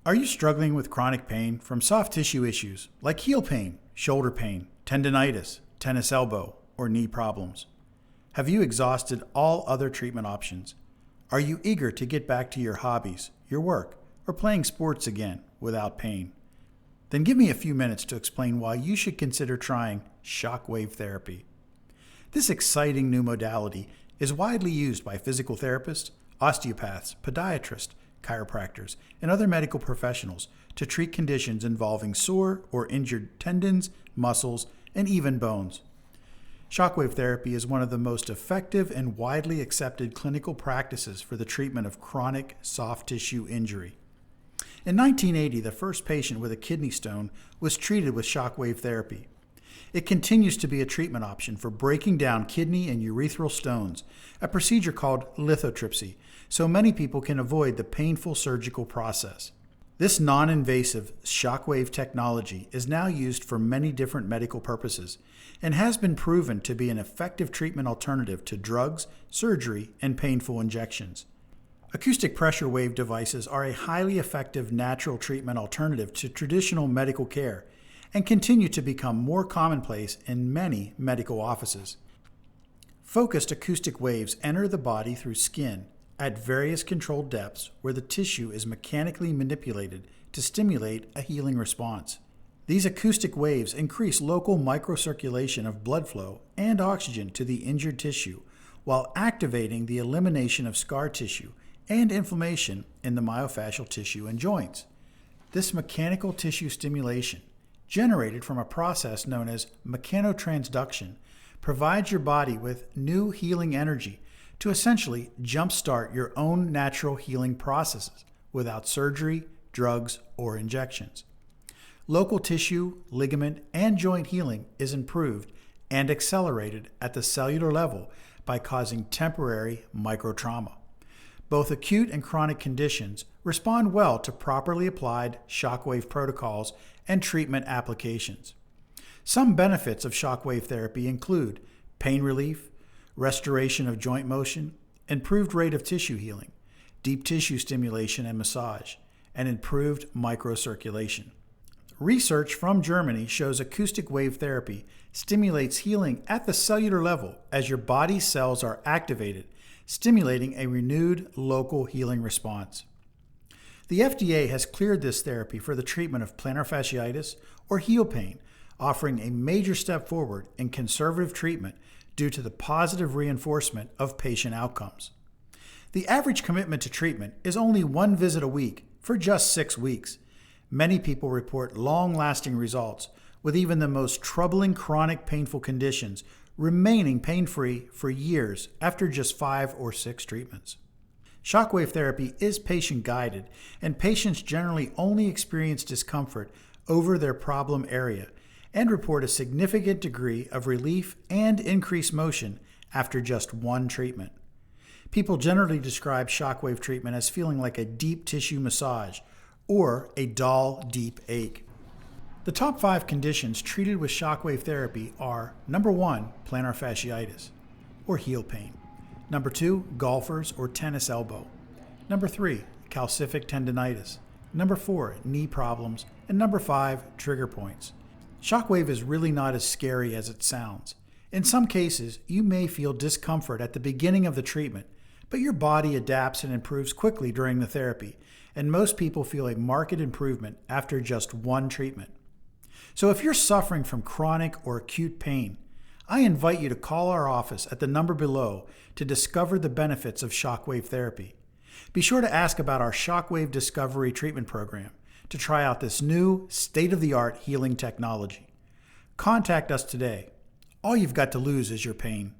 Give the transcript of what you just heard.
Are you struggling with chronic pain from soft tissue issues like heel pain, shoulder pain, tendonitis, tennis elbow, or knee problems? Have you exhausted all other treatment options? Are you eager to get back to your hobbies, your work, or playing sports again without pain? Then give me a few minutes to explain why you should consider trying Shockwave Therapy. This exciting new modality is widely used by physical therapists, osteopaths, podiatrists, chiropractors, and other medical professionals to treat conditions involving sore or injured tendons, muscles, and even bones. Shockwave therapy is one of the most effective and widely accepted clinical practices for the treatment of chronic soft tissue injury. In 1980, the first patient with a kidney stone was treated with shockwave therapy. It continues to be a treatment option for breaking down kidney and urethral stones, a procedure called lithotripsy, so many people can avoid the painful surgical process. This non-invasive shockwave technology is now used for many different medical purposes and has been proven to be an effective treatment alternative to drugs, surgery, and painful injections. Acoustic pressure wave devices are a highly effective natural treatment alternative to traditional medical care and continue to become more commonplace in many medical offices. Focused acoustic waves enter the body through skin at various controlled depths where the tissue is mechanically manipulated to stimulate a healing response. These acoustic waves increase local microcirculation of blood flow and oxygen to the injured tissue while activating the elimination of scar tissue and inflammation in the myofascial tissue and joints. This mechanical tissue stimulation, generated from a process known as mechanotransduction, provides your body with new healing energy to essentially jumpstart your own natural healing processes without surgery, drugs, or injections. Local tissue, ligament, and joint healing is improved and accelerated at the cellular level by causing temporary microtrauma. Both acute and chronic conditions respond well to properly applied shockwave protocols and treatment applications. Some benefits of shockwave therapy include pain relief, restoration of joint motion, improved rate of tissue healing, deep tissue stimulation and massage, and improved microcirculation. Research from Germany shows acoustic wave therapy stimulates healing at the cellular level as your body cells are activated, stimulating a renewed local healing response. The FDA has cleared this therapy for the treatment of plantar fasciitis or heel pain, offering a major step forward in conservative treatment due to the positive reinforcement of patient outcomes. The average commitment to treatment is only one visit a week for just 6 weeks. Many people report long-lasting results, with even the most troubling chronic painful conditions remaining pain-free for years after just 5 or 6 treatments. Shockwave therapy is patient-guided, and patients generally only experience discomfort over their problem area and report a significant degree of relief and increased motion after just 1 treatment. People generally describe shockwave treatment as feeling like a deep tissue massage or a dull, deep ache. The top 5 conditions treated with shockwave therapy are: number 1, plantar fasciitis, or heel pain; number 2, golfers or tennis elbow; number 3, calcific tendonitis; number 4, knee problems; and number 5, trigger points. Shockwave is really not as scary as it sounds. In some cases, you may feel discomfort at the beginning of the treatment, but your body adapts and improves quickly during the therapy, and most people feel a marked improvement after just 1 treatment. So if you're suffering from chronic or acute pain, I invite you to call our office at the number below to discover the benefits of shockwave therapy. Be sure to ask about our Shockwave Discovery Treatment Program to try out this new state-of-the-art healing technology. Contact us today. All you've got to lose is your pain.